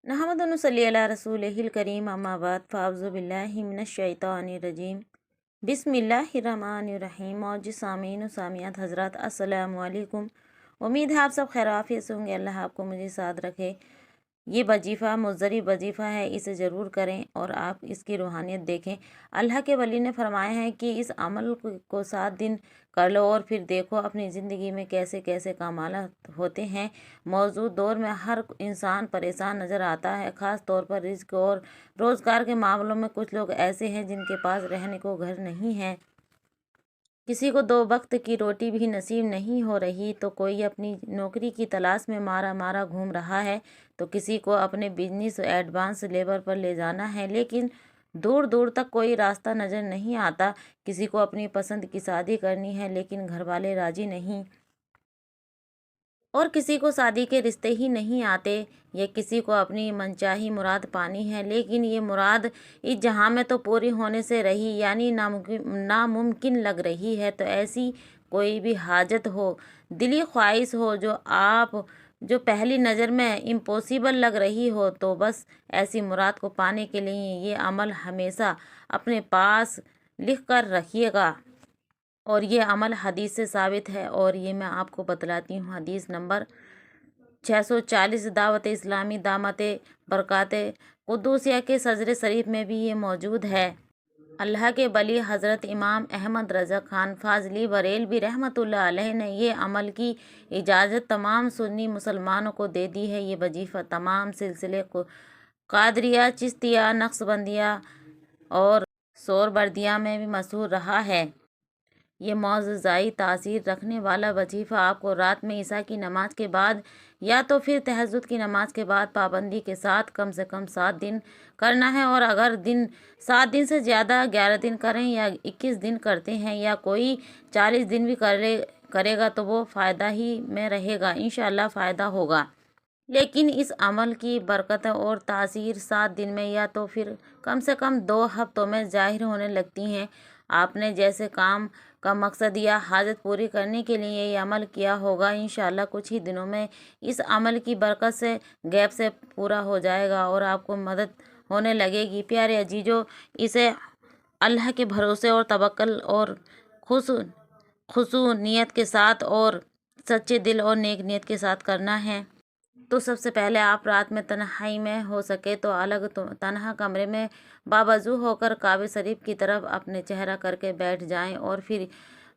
नहमदु व नसल्ली अला रसूलिहिल करीम अम्मा बाद फ़अऊज़ु बिल्लाहि मिनश शैतानिर रजीम बिस्मिल्लाहिर रहमानिर रहीम। और जी सामीन व सामियात हज़रात अस्सलामु अलैकुम। उम्मीद है आप सब खैर आफियत से होंगे। अल्लाह आपको मुझे साथ रखे। ये वजीफ़ा मुज़्ज़रिब वजीफ़ा है, इसे ज़रूर करें और आप इसकी रूहानियत देखें। अल्लाह के वली ने फरमाया है कि इस अमल को 7 दिन कर लो और फिर देखो अपनी ज़िंदगी में कैसे कैसे कमालात होते हैं। मौजूद दौर में हर इंसान परेशान नज़र आता है, ख़ास तौर पर रिज़्क और रोज़गार के मामलों में। कुछ लोग ऐसे हैं जिनके पास रहने को घर नहीं है, किसी को 2 वक्त की रोटी भी नसीब नहीं हो रही, तो कोई अपनी नौकरी की तलाश में मारा मारा घूम रहा है, तो किसी को अपने बिजनेस एडवांस लेवल पर ले जाना है, लेकिन दूर दूर तक कोई रास्ता नज़र नहीं आता। किसी को अपनी पसंद की शादी करनी है, लेकिन घर वाले राजी नहीं, और किसी को शादी के रिश्ते ही नहीं आते, या किसी को अपनी मनचाही मुराद पानी है, लेकिन ये मुराद इस जहां में तो पूरी होने से रही यानी नामुमकिन लग रही है। तो ऐसी कोई भी हाजत हो, दिली ख्वाहिश हो जो पहली नज़र में इम्पॉसिबल लग रही हो, तो बस ऐसी मुराद को पाने के लिए ये अमल हमेशा अपने पास लिख कर रखिएगा। और ये अमल हदीस से साबित है, और ये मैं आपको बतलाती हूँ। हदीस नंबर 640 दावत इस्लामी दामत बरक़ात कुद्दूसिया के सजर शरीफ में भी ये मौजूद है। अल्लाह के वली हज़रत इमाम अहमद रज़ा खान फाज़ली बरेलवी रहमतुल्लाह अलैह ने ये अमल की इजाज़त तमाम सुन्नी मुसलमानों को दे दी है। ये वजीफ़ा तमाम सिलसिले को कादरिया, चिश्तिया, नक्शबंदिया और सोहरवर्दिया में भी मशहूर रहा है। ये मौजज़ाई तासीर रखने वाला वजीफ़ा आपको रात में ईशा की नमाज के बाद या तो फिर तहज्जुद की नमाज के बाद पाबंदी के साथ कम से कम 7 दिन करना है। और अगर 7 दिन से ज़्यादा 11 दिन करें या 21 दिन करते हैं या कोई 40 दिन भी करेगा तो वो फ़ायदा ही में रहेगा, इंशाअल्लाह फ़ायदा होगा। लेकिन इस अमल की बरकत और तासीर 7 दिन में या तो फिर कम से कम 2 हफ्तों में ज़ाहिर होने लगती हैं। आपने जैसे काम का मकसद या हाजत पूरी करने के लिए ये अमल किया होगा, इंशाअल्लाह कुछ ही दिनों में इस अमल की बरकत से गैप से पूरा हो जाएगा और आपको मदद होने लगेगी। प्यारे अजीजों, इसे अल्लाह के भरोसे और तवक्कल और खुशू नियत के साथ और सच्चे दिल और नेक नियत के साथ करना है। तो सबसे पहले आप रात में तन्हाई में हो सके तो अलग तन्हा कमरे में बावजू होकर काबे शरीफ की तरफ अपने चेहरा करके बैठ जाएं और फिर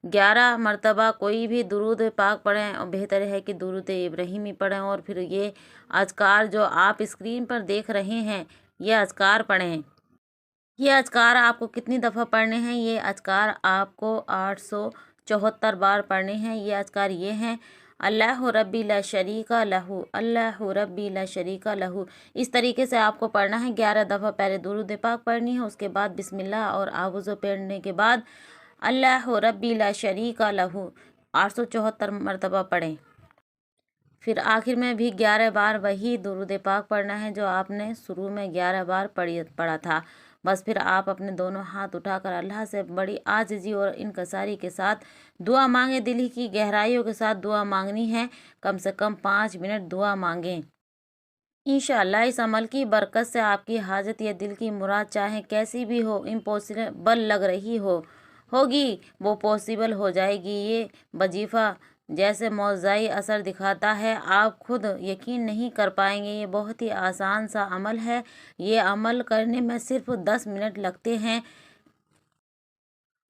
11 मरतबा कोई भी दुरूद पाक पढ़ें, और बेहतर है कि दुरूद इब्राहिमी पढ़ें। और फिर ये अज़कार जो आप स्क्रीन पर देख रहे हैं, ये अज़कार पढ़ें। ये अज़कार आपको कितनी दफ़ा पढ़ने हैं? ये अज़कार आपको 874 बार पढ़ने हैं। ये अज़कार ये हैं: अल्लाहु रब्बी ला शरीका लहू, अल्लाहु रब्बी ला शरीका लहू। इस तरीके से आपको पढ़ना है 11 दफ़ा। पहले दुरूद पाक पढ़नी है, उसके बाद बिस्मिल्लाह और आवुज़ पढ़ने के बाद अल्लाहु रब्बी ला शरीका लहू 874 मरतबा पढ़ें। फिर आखिर में भी 11 बार वही दुरूद पाक पढ़ना है जो आपने शुरू में 11 बार पढ़ा था। बस फिर आप अपने दोनों हाथ उठाकर अल्लाह से बड़ी आजिज़ी और इनकसारी के साथ दुआ मांगे। दिल ही की गहराइयों के साथ दुआ मांगनी है, कम से कम 5 मिनट दुआ मांगें। इंशाअल्लाह इस अमल की बरकत से आपकी हाजत या दिल की मुराद चाहे कैसी भी हो, इम्पॉसिबल लग रही होगी, वो पॉसिबल हो जाएगी। ये वजीफ़ा जैसे मौज़ाई असर दिखाता है, आप खुद यकीन नहीं कर पाएंगे। ये बहुत ही आसान सा अमल है। ये अमल करने में सिर्फ 10 मिनट लगते हैं।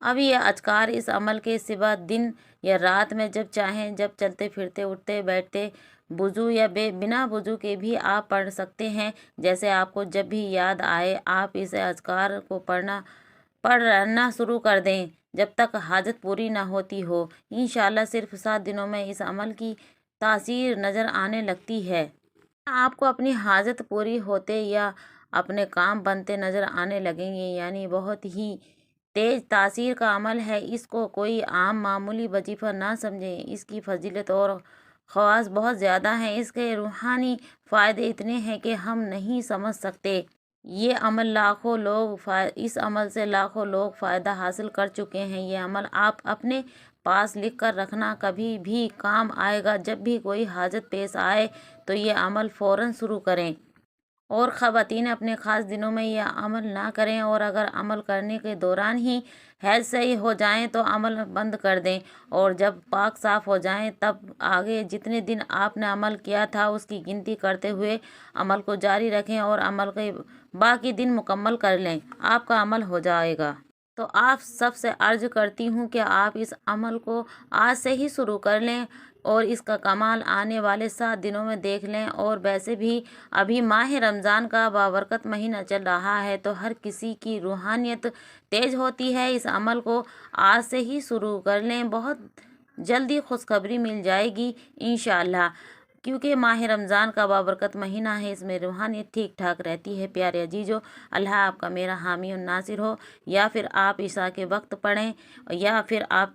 अब ये अज़कार इस अमल के सिवा दिन या रात में जब चाहें, जब चलते फिरते, उठते बैठते, वुज़ू या बिना वुज़ू के भी आप पढ़ सकते हैं। जैसे आपको जब भी याद आए आप इस अज़कार को पढ़ना शुरू कर दें जब तक हाजत पूरी ना होती हो। इंशाअल्लाह सिर्फ 7 दिनों में इस अमल की तासीर नज़र आने लगती है। आपको अपनी हाजत पूरी होते या अपने काम बनते नज़र आने लगेंगे। यानी बहुत ही तेज़ तासीर का अमल है। इसको कोई आम मामूली वजीफ़ा ना समझें। इसकी फजीलत और ख़वास बहुत ज़्यादा हैं। इसके रूहानी फ़ायदे इतने हैं कि हम नहीं समझ सकते। ये अमल इस अमल से लाखों लोग फ़ायदा हासिल कर चुके हैं। ये अमल आप अपने पास लिख कर रखना, कभी भी काम आएगा। जब भी कोई हाजत पेश आए तो ये अमल फ़ौरन शुरू करें। اور خواتین اپنے خاص دنوں میں یہ عمل نہ کریں، اور اگر عمل کرنے کے دوران ہی حیض صحیح ہو جائیں تو عمل بند کر دیں، اور جب پاک صاف ہو جائیں تب آگے جتنے دن آپ نے عمل کیا تھا اس کی گنتی کرتے ہوئے عمل کو جاری رکھیں اور عمل کے باقی دن مکمل کر لیں، آپ کا عمل ہو جائے گا۔ تو آپ سب سے عرض کرتی ہوں کہ آپ اس عمل کو آج سے ہی شروع کر لیں اور اس کا کمال آنے والے 7 دنوں میں دیکھ لیں۔ اور ویسے بھی ابھی ماہ رمضان کا بابرکت مہینہ چل رہا ہے تو ہر کسی کی روحانیت تیز ہوتی ہے، اس عمل کو آج سے ہی شروع کر لیں، بہت جلدی خوشخبری مل جائے گی انشاءاللہ، کیونکہ ماہ رمضان کا بابرکت مہینہ ہے، اس میں روحانیت ٹھیک ٹھاک رہتی ہے۔ پیارے عزیزو، اللہ آپ کا میرا حامی و ناصر ہو، یا پھر آپ عشاء کے وقت پڑھیں یا پھر آپ